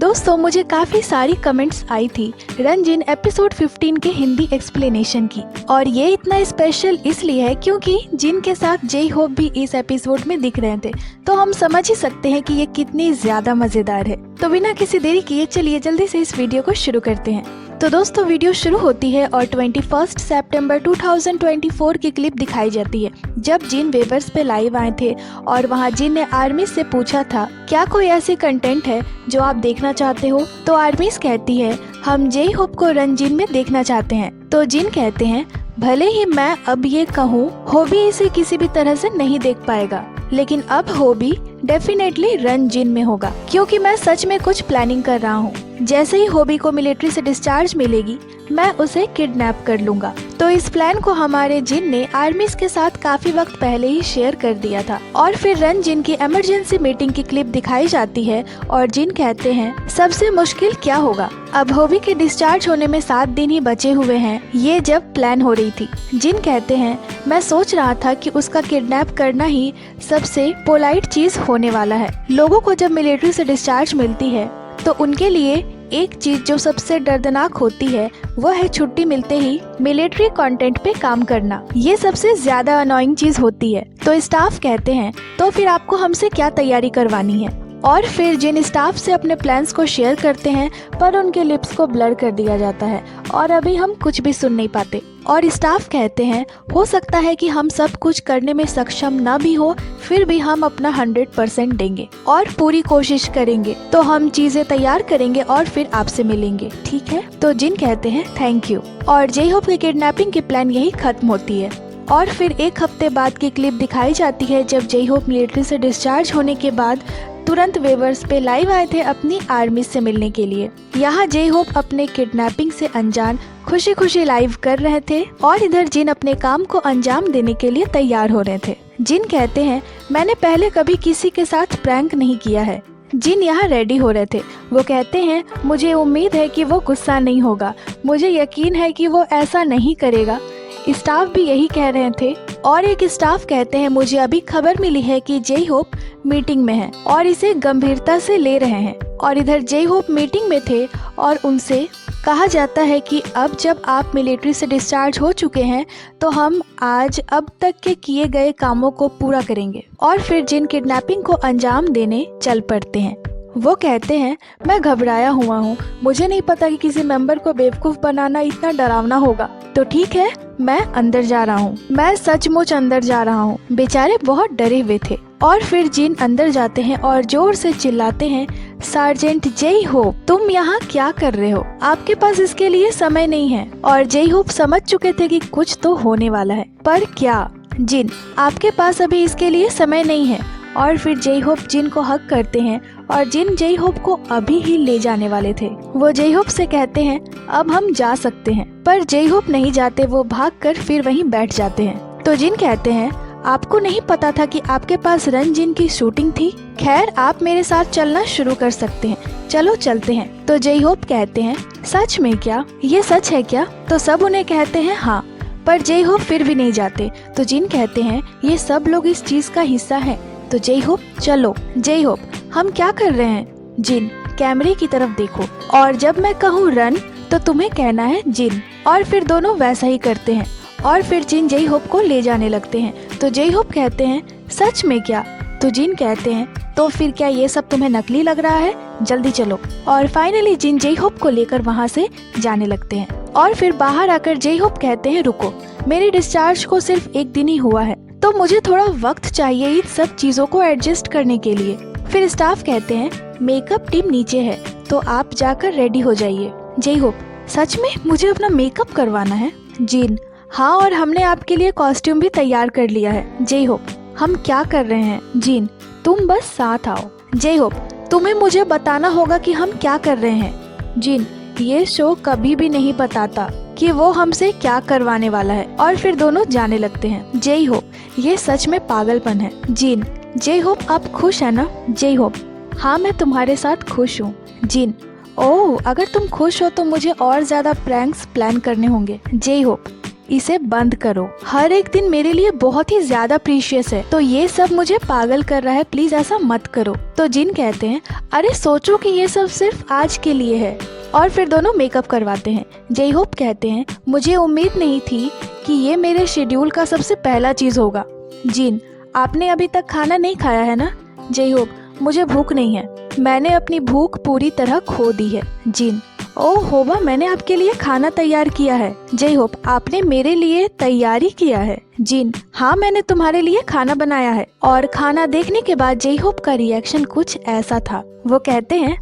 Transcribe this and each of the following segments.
दोस्तों मुझे काफी सारी कमेंट्स आई थी रंजिन एपिसोड 15 के हिंदी एक्सप्लेनेशन की, और ये इतना स्पेशल इसलिए है क्योंकि जिन के साथ जे होप भी इस एपिसोड में दिख रहे थे, तो हम समझ ही सकते हैं कि ये कितनी ज्यादा मजेदार है। तो बिना किसी देरी किए चलिए जल्दी से इस वीडियो को शुरू करते हैं। तो दोस्तों वीडियो शुरू होती है और 21 सितंबर 2024 की क्लिप दिखाई जाती है, जब जिन वेवर्स पे लाइव आए थे और वहाँ जिन ने आर्मी से पूछा था क्या कोई ऐसी कंटेंट है जो आप देखना चाहते हो, तो आर्मीज कहती है हम जे होप को रंजिन में देखना चाहते हैं। तो जिन कहते हैं भले ही मैं अब ये कहूँ होबी इसे किसी भी तरह से नहीं देख पाएगा, लेकिन अब होबी डेफिनेटली रंजिन में होगा क्योंकि मैं सच में कुछ प्लानिंग कर रहा हूँ। जैसे ही होबी को मिलिट्री से डिस्चार्ज मिलेगी मैं उसे किडनैप कर लूंगा। तो इस प्लान को हमारे जिन ने आर्मीज के साथ काफी वक्त पहले ही शेयर कर दिया था। और फिर रंजिन की इमरजेंसी मीटिंग की क्लिप दिखाई जाती है और जिन कहते हैं सबसे मुश्किल क्या होगा, अब होबी के डिस्चार्ज होने में 7 दिन ही बचे हुए हैं, ये जब प्लान हो रही थी। जिन कहते हैं मैं सोच रहा था कि उसका किडनैप करना ही सबसे पोलाइट चीज होने वाला है। लोगों को जब मिलिट्री से डिस्चार्ज मिलती है तो उनके लिए एक चीज जो सबसे दर्दनाक होती है वो है छुट्टी मिलते ही मिलिट्री कंटेंट पे काम करना। ये सबसे ज्यादा अनोइंग चीज होती है। तो स्टाफ कहते हैं तो फिर आपको हमसे क्या तैयारी करवानी है, और फिर जिन स्टाफ से अपने प्लान्स को शेयर करते हैं पर उनके लिप्स को ब्लर कर दिया जाता है और अभी हम कुछ भी सुन नहीं पाते। और स्टाफ कहते हैं हो सकता है कि हम सब कुछ करने में सक्षम ना भी हो, फिर भी हम अपना 100% देंगे और पूरी कोशिश करेंगे। तो हम चीजें तैयार करेंगे और फिर आपसे मिलेंगे, ठीक है। तो जिन कहते हैं थैंक यू, और जे होप की किडनैपिंग की प्लान यही खत्म होती है। और फिर 1 हफ्ते बाद की क्लिप दिखाई जाती है जब जे होप मिलिट्री से डिस्चार्ज होने के बाद तुरंत वेवर्स पे लाइव आए थे अपनी आर्मी से मिलने के लिए। यहाँ जे होप अपने किडनैपिंग से अनजान खुशी खुशी लाइव कर रहे थे और इधर जिन अपने काम को अंजाम देने के लिए तैयार हो रहे थे। जिन कहते हैं मैंने पहले कभी किसी के साथ प्रैंक नहीं किया है। जिन यहाँ रेडी हो रहे थे, वो कहते हैं मुझे उम्मीद है कि वो गुस्सा नहीं होगा, मुझे यकीन है कि वो ऐसा नहीं करेगा। स्टाफ भी यही कह रहे थे और एक स्टाफ कहते हैं मुझे अभी खबर मिली है कि जे होप मीटिंग में है और इसे गंभीरता से ले रहे हैं। और इधर जे होप मीटिंग में थे और उनसे कहा जाता है कि अब जब आप मिलिट्री से डिस्चार्ज हो चुके हैं तो हम आज अब तक के किए गए कामों को पूरा करेंगे। और फिर जिन किडनैपिंग को अंजाम देने चल पड़ते हैं। वो कहते हैं मैं घबराया हुआ हूँ, मुझे नहीं पता कि किसी मेंबर को बेवकूफ बनाना इतना डरावना होगा। तो ठीक है मैं अंदर जा रहा हूँ, मैं सचमुच अंदर जा रहा हूँ। बेचारे बहुत डरे हुए थे। और फिर जिन अंदर जाते हैं और जोर से चिल्लाते हैं सार्जेंट जे होप तुम यहाँ क्या कर रहे हो, आपके पास इसके लिए समय नहीं है। और जे होप समझ चुके थे कि कुछ तो होने वाला है, पर क्या। जिन आपके पास अभी इसके लिए समय नहीं है। और फिर जे होप जिन को हक करते हैं और जिन जे होप को अभी ही ले जाने वाले थे। वो जे होप से कहते हैं अब हम जा सकते हैं, पर जे होप नहीं जाते, वो भागकर फिर वहीं बैठ जाते हैं। तो जिन कहते हैं आपको नहीं पता था कि आपके पास रंजिन की शूटिंग थी, खैर आप मेरे साथ चलना शुरू कर सकते हैं, चलो चलते हैं। तो जे होप कहते हैं सच में क्या, ये सच है क्या। तो सब उन्हें कहते हैं हाँ, पर जे होप फिर भी नहीं जाते। तो जिन कहते हैं ये सब लोग इस चीज का हिस्सा है। तो जे होप चलो। जे होप हम क्या कर रहे हैं। जिन कैमरे की तरफ देखो और जब मैं कहूँ रन तो तुम्हें कहना है जिन। और फिर दोनों वैसा ही करते हैं और फिर जिन जे होप को ले जाने लगते हैं। तो जे होप कहते हैं सच में क्या। तो जिन कहते हैं तो फिर क्या ये सब तुम्हें नकली लग रहा है, जल्दी चलो। और फाइनली जिन जे होप को लेकर वहाँ से जाने लगते हैं। और फिर बाहर आकर जे होप कहते हैं रुको, मेरी डिस्चार्ज को सिर्फ 1 दिन ही हुआ है तो मुझे थोड़ा वक्त चाहिए इन सब चीजों को एडजस्ट करने के लिए। फिर स्टाफ कहते हैं मेकअप टीम नीचे है तो आप जाकर रेडी हो जाइए। जे होप सच में मुझे अपना मेकअप करवाना है। जिन हाँ, और हमने आपके लिए कॉस्ट्यूम भी तैयार कर लिया है। जे होप हम क्या कर रहे हैं। जिन तुम बस साथ आओ। जे होप तुम्हें मुझे बताना होगा कि हम क्या कर रहे हैं। जिन ये शो कभी भी नहीं बताता कि वो हमसे क्या करवाने वाला है। और फिर दोनों जाने लगते हैं। जे होप ये सच में पागलपन है। जिन जे होप आप खुश है ना। जे होप हाँ मैं तुम्हारे साथ खुश हूँ। जिन ओह अगर तुम खुश हो तो मुझे और ज्यादा प्रैंक्स प्लान करने होंगे। जे होप इसे बंद करो। हर एक दिन मेरे लिए बहुत ही ज्यादा प्रीशियस है, तो ये सब मुझे पागल कर रहा है, प्लीज ऐसा मत करो। तो जिन कहते हैं अरे सोचो कि ये सब सिर्फ आज के लिए है, और फिर दोनों मेकअप करवाते हैं। जे होप कहते हैं मुझे उम्मीद नहीं थी कि ये मेरे शेड्यूल का सबसे पहला चीज होगा। जिन आपने अभी तक खाना नहीं खाया है ना? जे होप मुझे भूख नहीं है, मैंने अपनी भूख पूरी तरह खो दी है। जिन ओह होबा मैंने आपके लिए खाना तैयार किया है। जे होप आपने मेरे लिए तैयारी किया है? जिन हाँ मैंने तुम्हारे लिए खाना बनाया है। और खाना देखने के बाद जे होप का रिएक्शन कुछ ऐसा था। वो कहते हैं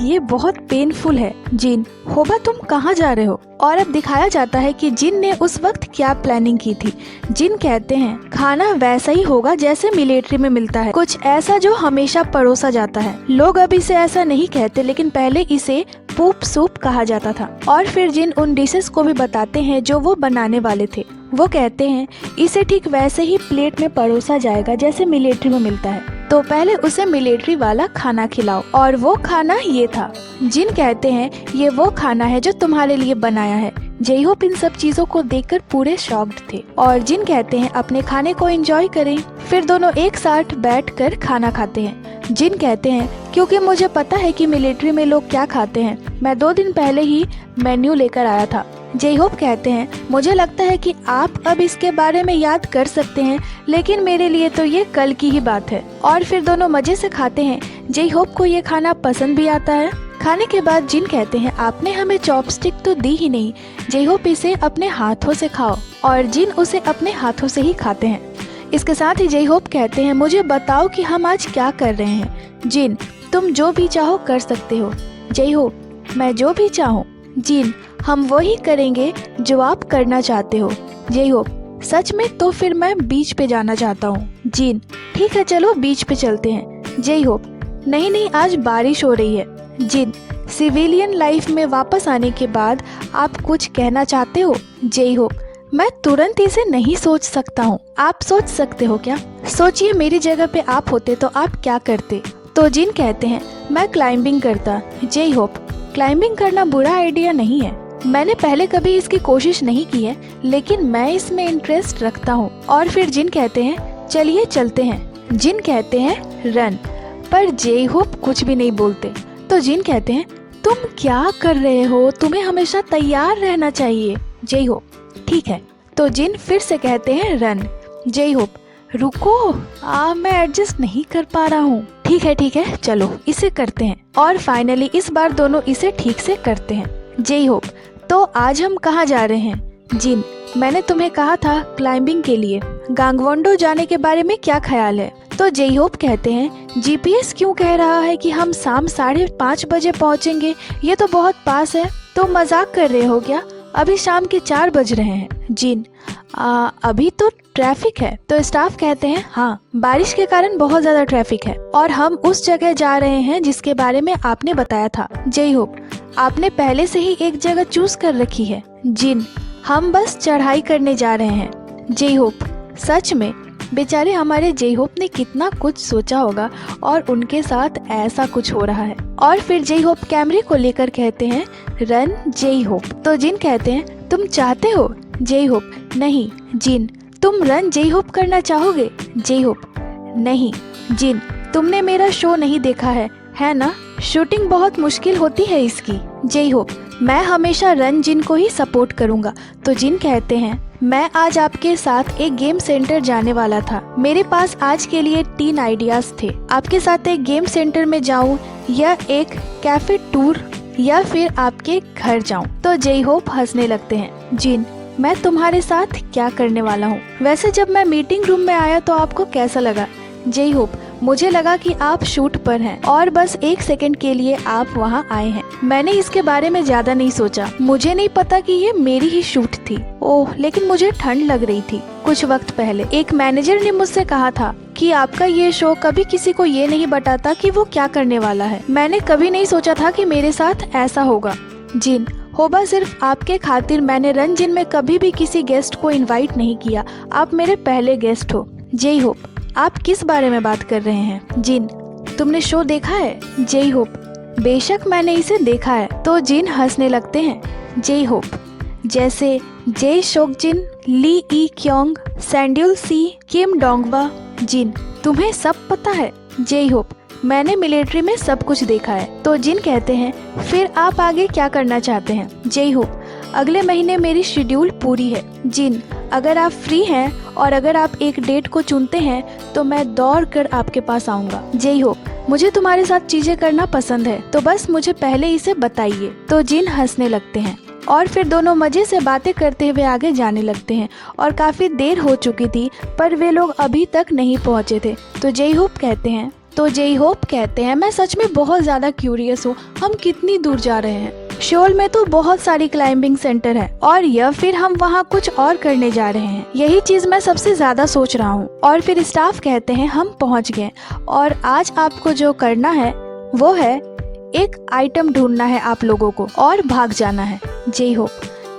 ये बहुत पेनफुल है। जिन होबा तुम कहाँ जा रहे हो? और अब दिखाया जाता है कि जिन ने उस वक्त क्या प्लानिंग की थी। जिन कहते हैं खाना वैसा ही होगा जैसे मिलिट्री में मिलता है, कुछ ऐसा जो हमेशा परोसा जाता है। लोग अब इसे ऐसा नहीं कहते, लेकिन पहले इसे पूप सूप कहा जाता था। और फिर जिन उन डिशेस को भी बताते हैं जो वो बनाने वाले थे। वो कहते हैं इसे ठीक वैसे ही प्लेट में परोसा जाएगा जैसे मिलिट्री में मिलता है, तो पहले उसे मिलिट्री वाला खाना खिलाओ। और वो खाना ये था। जिन कहते हैं ये वो खाना है जो तुम्हारे लिए बनाया है। जे होप इन सब चीजों को देखकर पूरे शॉक्ड थे। और जिन कहते हैं अपने खाने को एंजॉय करें। फिर दोनों एक साथ बैठकर खाना खाते हैं। जिन कहते हैं क्योंकि मुझे पता है कि मिलिट्री में लोग क्या खाते हैं, मैं 2 दिन पहले ही मेन्यू लेकर आया था। जे होप कहते हैं मुझे लगता है कि आप अब इसके बारे में याद कर सकते हैं, लेकिन मेरे लिए तो ये कल की ही बात है। और फिर दोनों मजे से खाते हैं। जे होप को ये खाना पसंद भी आता है। खाने के बाद जिन कहते हैं आपने हमें चॉपस्टिक तो दी ही नहीं, जे होप इसे अपने हाथों से खाओ। और जिन उसे अपने हाथों से ही खाते हैं। इसके साथ ही जे होप कहते हैं मुझे बताओ कि हम आज क्या कर रहे हैं। जिन तुम जो भी चाहो कर सकते हो। जे होप मैं जो भी चाहूँ। जिन हम वही करेंगे जो आप करना चाहते हो। जे होप सच में? तो फिर मैं बीच पे जाना चाहता हूँ। जिन ठीक है चलो बीच पे चलते हैं। जे होप नहीं आज बारिश हो रही है। जिन सिविलियन लाइफ में वापस आने के बाद आप कुछ कहना चाहते हो? जे होप मैं तुरंत इसे नहीं सोच सकता हूँ। आप सोच सकते हो क्या? सोचिए मेरी जगह पे आप होते तो आप क्या करते? तो जिन कहते हैं मैं क्लाइंबिंग करता। जे होप क्लाइंबिंग करना बुरा आइडिया नहीं है, मैंने पहले कभी इसकी कोशिश नहीं की है, लेकिन मैं इसमें इंटरेस्ट रखता हूँ। और फिर जिन कहते हैं चलिए चलते हैं। जिन कहते हैं रन, पर जे होप कुछ भी नहीं बोलते। तो जिन कहते हैं तुम क्या कर रहे हो, तुम्हें हमेशा तैयार रहना चाहिए। जे होप ठीक है। तो जिन फिर से कहते हैं रन। जे होप रुको मैं एडजस्ट नहीं कर पा रहा हूँ। ठीक है चलो इसे करते हैं। और फाइनली इस बार दोनों इसे ठीक से करते हैं। जे होप तो आज हम कहाँ जा रहे हैं? जिन मैंने तुम्हें कहा था क्लाइंबिंग के लिए। गांगवोंडो जाने के बारे में क्या ख्याल है? तो जे होप कहते हैं जीपीएस क्यों कह रहा है कि हम शाम 5:30 बजे पहुँचेंगे, ये तो बहुत पास है। तो मजाक कर रहे हो क्या? अभी शाम के 4 बज रहे हैं। जिन अभी तो ट्रैफिक है। तो स्टाफ कहते हैं हाँ बारिश के कारण बहुत ज्यादा ट्रैफिक है, और हम उस जगह जा रहे हैं जिसके बारे में आपने बताया था। जे होप आपने पहले से ही एक जगह चूज कर रखी है। जिन हम बस चढ़ाई करने जा रहे हैं। जे होप सच में? बेचारे हमारे जे होप ने कितना कुछ सोचा होगा और उनके साथ ऐसा कुछ हो रहा है। और फिर जे होप कैमरे को लेकर कहते हैं रन जे होप। तो जिन कहते हैं तुम चाहते हो? जे होप नहीं। जिन तुम रन जे होप करना चाहोगे? जे होप नहीं। जिन तुमने मेरा शो नहीं देखा है ना? शूटिंग बहुत मुश्किल होती है इसकी। जे होप मैं हमेशा रन जिन को ही सपोर्ट करूंगा। तो जिन कहते हैं मैं आज आपके साथ एक गेम सेंटर जाने वाला था, मेरे पास आज के लिए 3 आइडियाज थे। आपके साथ एक गेम सेंटर में जाऊं, या एक कैफे टूर, या फिर आपके घर जाऊं। तो जे होप हंसने लगते हैं। जिन मैं तुम्हारे साथ क्या करने वाला हूँ? वैसे जब मैं मीटिंग रूम में आया तो आपको कैसा लगा? जे होप मुझे लगा कि आप शूट पर हैं और बस 1 सेकंड के लिए आप वहाँ आए हैं। मैंने इसके बारे में ज्यादा नहीं सोचा, मुझे नहीं पता कि ये मेरी ही शूट थी। ओह लेकिन मुझे ठंड लग रही थी। कुछ वक्त पहले एक मैनेजर ने मुझसे कहा था कि आपका ये शो कभी किसी को ये नहीं बताता कि वो क्या करने वाला है। मैंने कभी नहीं सोचा था कि मेरे साथ ऐसा होगा। जिन होबा सिर्फ आपके खातिर मैंने रन जिन में कभी भी किसी गेस्ट को इनवाइट नहीं किया, आप मेरे पहले गेस्ट हो। जे होप आप किस बारे में बात कर रहे हैं? जिन तुमने शो देखा है? जे होप बेशक मैंने इसे देखा है। तो जिन हंसने लगते हैं। जे होप जैसे जे शोकजिन, ली ई क्योंग, सैंड्यूल सी, किम डोंगवा। जिन, तुम्हें सब पता है? जे होप, मैंने मिलिट्री में सब कुछ देखा है। तो जिन कहते हैं, फिर आप आगे क्या करना चाहते हैं? जे होप, अगले महीने मेरी शेड्यूल पूरी है। जिन, अगर आप फ्री हैं और अगर आप एक डेट को चुनते हैं तो मैं दौड़ कर आपके पास आऊंगा। जे होप, मुझे तुम्हारे साथ चीजें करना पसंद है, तो बस मुझे पहले इसे बताइए। तो जिन हंसने लगते हैं और फिर दोनों मजे से बातें करते हुए आगे जाने लगते हैं और काफी देर हो चुकी थी पर वे लोग अभी तक नहीं पहुंचे थे। तो जे होप कहते हैं, मैं सच में बहुत ज्यादा क्यूरियस हूँ, हम कितनी दूर जा रहे हैं? शोल में तो बहुत सारी क्लाइंबिंग सेंटर है और या फिर हम वहाँ कुछ और करने जा रहे हैं, यही चीज मैं सबसे ज्यादा सोच रहा हूँ। और फिर स्टाफ कहते हैं, हम पहुँच गए और आज आपको जो करना है वो है एक आइटम ढूंढना है आप लोगों को और भाग जाना है। जे होप,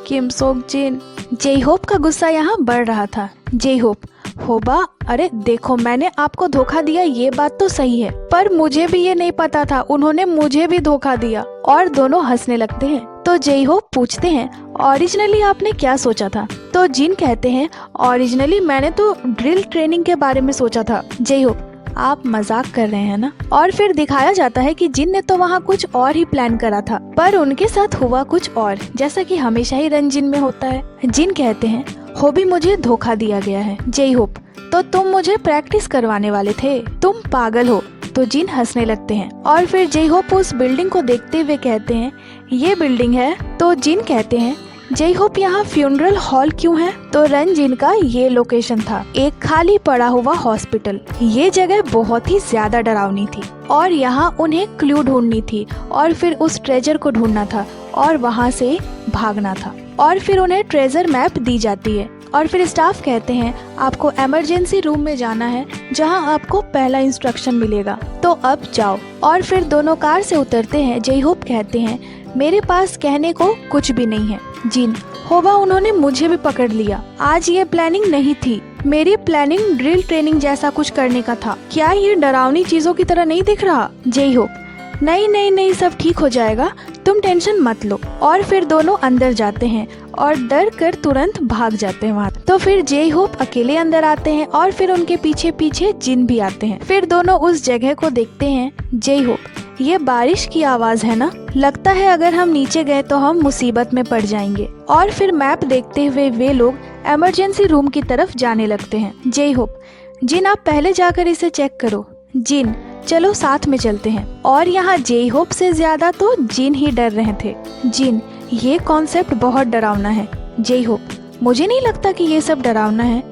किम सोक जिन। जे होप का गुस्सा यहाँ बढ़ रहा था। जे होप, होबा, अरे देखो मैंने आपको धोखा दिया, ये बात तो सही है, पर मुझे भी ये नहीं पता था, उन्होंने मुझे भी धोखा दिया। और दोनों हंसने लगते हैं। तो जे होप पूछते हैं, ओरिजिनली आपने क्या सोचा था? तो जिन कहते हैं, ओरिजिनली मैंने तो ड्रिल ट्रेनिंग के बारे में सोचा था। जे होप, आप मजाक कर रहे हैं ना? और फिर दिखाया जाता है कि जिन ने तो वहाँ कुछ और ही प्लान करा था पर उनके साथ हुआ कुछ और, जैसा कि हमेशा ही रंजिन में होता है। जिन कहते हैं, होबी, मुझे धोखा दिया गया है। जे होप, तो तुम मुझे प्रैक्टिस करवाने वाले थे, तुम पागल हो। तो जिन हंसने लगते हैं और फिर जे होप उस बिल्डिंग को देखते हुए कहते हैं, ये बिल्डिंग है? तो जिन कहते हैं, जे होप, यहाँ फ्यूनरल हॉल क्यों है? तो रंजिन का ये लोकेशन था, एक खाली पड़ा हुआ हॉस्पिटल। ये जगह बहुत ही ज्यादा डरावनी थी और यहाँ उन्हें क्लू ढूंढनी थी और फिर उस ट्रेजर को ढूंढना था और वहाँ से भागना था। और फिर उन्हें ट्रेजर मैप दी जाती है और फिर स्टाफ कहते हैं, आपको इमरजेंसी रूम में जाना है जहां आपको पहला इंस्ट्रक्शन मिलेगा, तो अब जाओ। और फिर दोनों कार से उतरते हैं। जे होप कहते हैं, मेरे पास कहने को कुछ भी नहीं है। जिन, होबा, उन्होंने मुझे भी पकड़ लिया, आज ये प्लानिंग नहीं थी, मेरी प्लानिंग ड्रिल ट्रेनिंग जैसा कुछ करने का था, क्या ये डरावनी चीजों की तरह नहीं दिख रहा? जे होप, नहीं, सब ठीक हो जाएगा, तुम टेंशन मत लो। और फिर दोनों अंदर जाते हैं और डर कर तुरंत भाग जाते हैं वहाँ। तो फिर जे होप अकेले अंदर आते हैं और फिर उनके पीछे पीछे जिन भी आते हैं। फिर दोनों उस जगह को देखते हैं। जे होप, ये बारिश की आवाज है ना? लगता है अगर हम नीचे गए तो हम मुसीबत में पड़ जाएंगे। और फिर मैप देखते हुए वे लोग इमरजेंसी रूम की तरफ जाने लगते हैं। जे होप, जिन, आप पहले जाकर इसे चेक करो। जिन, चलो साथ में चलते हैं। और यहाँ जे होप से ज्यादा तो जिन ही डर रहे थे। जिन, ये कॉन्सेप्ट बहुत डरावना है। जे होप, मुझे नहीं लगता कि ये सब डरावना है।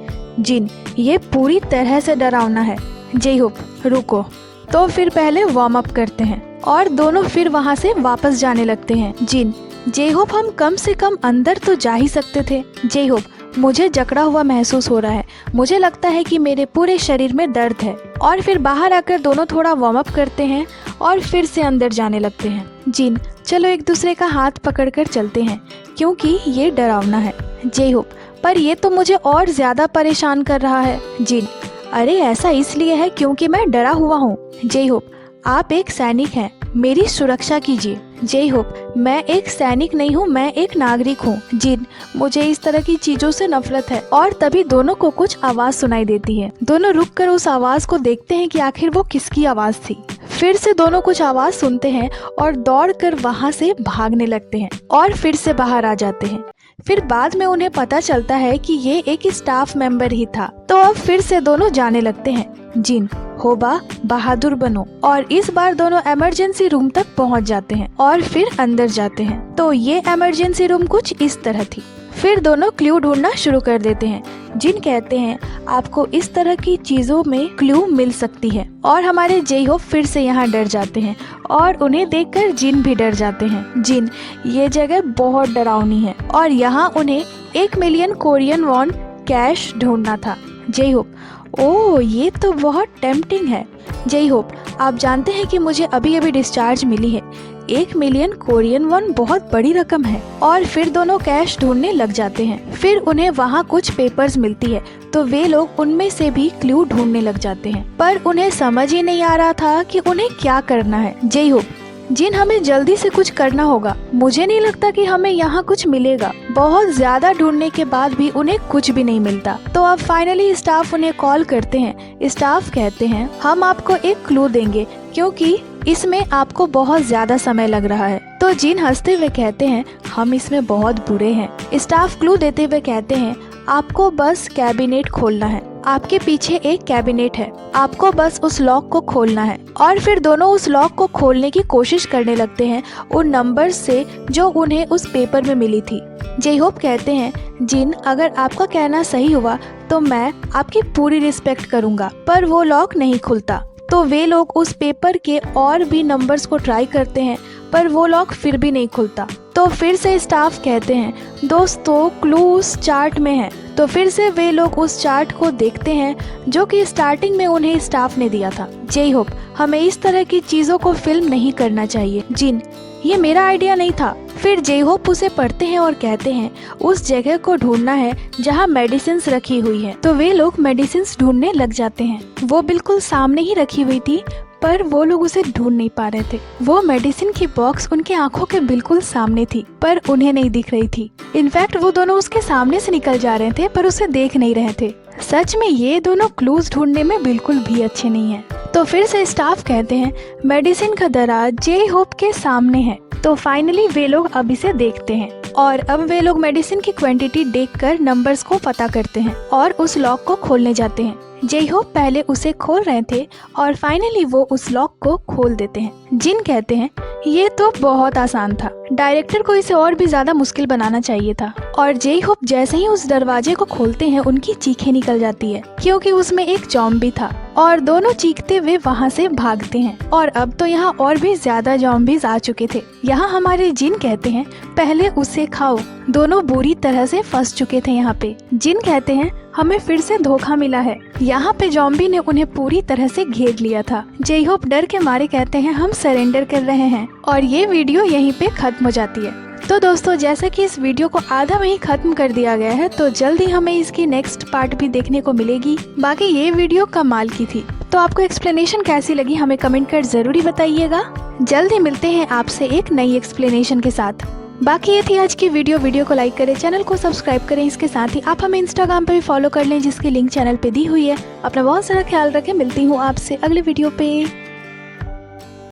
जिन, ये पूरी तरह से डरावना है। जे होप, रुको, तो फिर पहले वार्म अप करते हैं। और दोनों फिर वहाँ से वापस जाने लगते हैं। जिन, जे होप, हम कम से कम अंदर तो जा ही सकते थे। जे होप, मुझे जकड़ा हुआ महसूस हो रहा है, मुझे लगता है कि मेरे पूरे शरीर में दर्द है। और फिर बाहर आकर दोनों थोड़ा वार्म अप करते हैं और फिर से अंदर जाने लगते हैं। जिन, चलो एक दूसरे का हाथ पकड़कर चलते हैं क्योंकि ये डरावना है। जे होप, पर ये तो मुझे और ज्यादा परेशान कर रहा है। जिन, अरे ऐसा इसलिए है क्योंकि मैं डरा हुआ हूँ। जे होप, आप एक सैनिक हैं, मेरी सुरक्षा कीजिए। जे होप, मैं एक सैनिक नहीं हूँ, मैं एक नागरिक हूँ। जिन, मुझे इस तरह की चीजों से नफरत है। और तभी दोनों को कुछ आवाज सुनाई देती है। दोनों रुककर उस आवाज को देखते हैं कि आखिर वो किसकी आवाज थी। फिर से दोनों कुछ आवाज सुनते हैं और दौड़कर वहाँ से भागने लगते हैं और फिर से बाहर आ जाते हैं। फिर बाद में उन्हें पता चलता है कि ये एक स्टाफ मेंबर ही था। तो अब फिर से दोनों जाने लगते हैं। जिन, होबा, बहादुर बनो। और इस बार दोनों इमरजेंसी रूम तक पहुंच जाते हैं और फिर अंदर जाते हैं। तो ये इमरजेंसी रूम कुछ इस तरह थी। फिर दोनों क्लू ढूंढना शुरू कर देते हैं। जिन कहते हैं, आपको इस तरह की चीजों में क्लू मिल सकती है। और हमारे जे होप फिर से यहाँ डर जाते हैं और उन्हें देखकर जिन भी डर जाते हैं। जिन, ये जगह बहुत डरावनी है और यहाँ उन्हें 1 मिलियन कोरियन वॉन कैश ढूंढना था। जे होप, ओह ये तो बहुत टेम्पटिंग है। जे होप, आप जानते हैं कि मुझे अभी अभी डिस्चार्ज मिली है। 1 मिलियन कोरियन वॉन बहुत बड़ी रकम है। और फिर दोनों कैश ढूंढने लग जाते हैं। फिर उन्हें वहाँ कुछ पेपर्स मिलती है तो वे लोग उनमें से भी क्लू ढूंढने लग जाते हैं, पर उन्हें समझ ही नहीं आ रहा था कि उन्हें क्या करना है। जे होप, जिन हमें जल्दी से कुछ करना होगा, मुझे नहीं लगता कि हमें यहाँ कुछ मिलेगा। बहुत ज्यादा ढूंढने के बाद भी उन्हें कुछ भी नहीं मिलता। तो अब फाइनली स्टाफ उन्हें कॉल करते हैं। स्टाफ कहते हैं हम आपको एक क्लू देंगे क्योंकि इसमें आपको बहुत ज्यादा समय लग रहा है। तो जिन हंसते हुए कहते हैं हम इसमें बहुत बुरे हैं। स्टाफ क्लू देते हुए कहते हैं आपको बस कैबिनेट खोलना है, आपके पीछे एक कैबिनेट है, आपको बस उस लॉक को खोलना है। और फिर दोनों उस लॉक को खोलने की कोशिश करने लगते हैं उन नंबर्स से जो उन्हें उस पेपर में मिली थी। जे होप कहते हैं जिन अगर आपका कहना सही हुआ तो मैं आपकी पूरी रिस्पेक्ट करूंगा, पर वो लॉक नहीं खुलता। तो वे लोग उस पेपर के और भी नंबर्स को ट्राई करते हैं पर वो लॉक फिर भी नहीं खुलता। तो फिर से स्टाफ कहते हैं दोस्तों क्लू उस चार्ट में है। तो फिर से वे लोग उस चार्ट को देखते हैं जो कि स्टार्टिंग में उन्हें स्टाफ ने दिया था। जे होप हमें इस तरह की चीजों को फिल्म नहीं करना चाहिए। जिन ये मेरा आइडिया नहीं था। फिर जे होप उसे पढ़ते हैं और कहते हैं उस जगह को ढूंढना है जहाँ मेडिसिन्स रखी हुई है। तो वे लोग मेडिसिन्स ढूंढने लग जाते हैं। वो बिल्कुल सामने ही रखी हुई थी पर वो लोग उसे ढूंढ नहीं पा रहे थे। वो मेडिसिन की बॉक्स उनके आंखों के बिल्कुल सामने थी पर उन्हें नहीं दिख रही थी। इनफैक्ट वो दोनों उसके सामने से निकल जा रहे थे पर उसे देख नहीं रहे थे। सच में ये दोनों क्लूज ढूंढने में बिल्कुल भी अच्छे नहीं हैं। तो फिर से स्टाफ कहते हैं मेडिसिन का दराज जे होप के सामने है। तो फाइनली वे लोग अब इसे देखते हैं और अब वे लोग मेडिसिन की क्वांटिटी देखकर नंबर्स को पता करते हैं और उस लॉक को खोलने जाते हैं। जे होप पहले उसे खोल रहे थे और फाइनली वो उस लॉक को खोल देते हैं। जिन कहते हैं ये तो बहुत आसान था, डायरेक्टर को इसे और भी ज्यादा मुश्किल बनाना चाहिए था। और जे होप जैसे ही उस दरवाजे को खोलते हैं उनकी चीखें निकल जाती है क्योंकि उसमें एक ज़ॉम्बी था और दोनों चीखते हुए वहाँ से भागते हैं। और अब तो यहाँ और भी ज्यादा ज़ॉम्बीज आ चुके थे। यहाँ हमारे जिन कहते हैं पहले उसे खाओ। दोनों बुरी तरह से फंस चुके थे यहाँ पे। जिन कहते हैं हमें फिर से धोखा मिला है। यहाँ पे ज़ॉम्बी ने उन्हें पूरी तरह से घेर लिया था। जे होप डर के मारे कहते हैं हम सरेंडर कर रहे हैं और ये वीडियो यहीं पे खत्म हो जाती है। तो दोस्तों जैसा कि इस वीडियो को आधा में ही खत्म कर दिया गया है तो जल्दी हमें इसकी नेक्स्ट पार्ट भी देखने को मिलेगी। बाकी ये वीडियो कमाल की थी। तो आपको एक्सप्लेनेशन कैसी लगी हमें कमेंट कर जरूरी बताइएगा। जल्दी मिलते हैं आपसे एक नई एक्सप्लेनेशन के साथ। बाकी ये थी आज की वीडियो को लाइक करें, चैनल को सब्सक्राइब करें। इसके साथ ही आप हमें इंस्टाग्राम पे भी फॉलो कर लें जिसकी लिंक चैनल पे दी हुई है। अपना बहुत सारा ख्याल रखें। मिलती हूँ आपसे अगले वीडियो पे।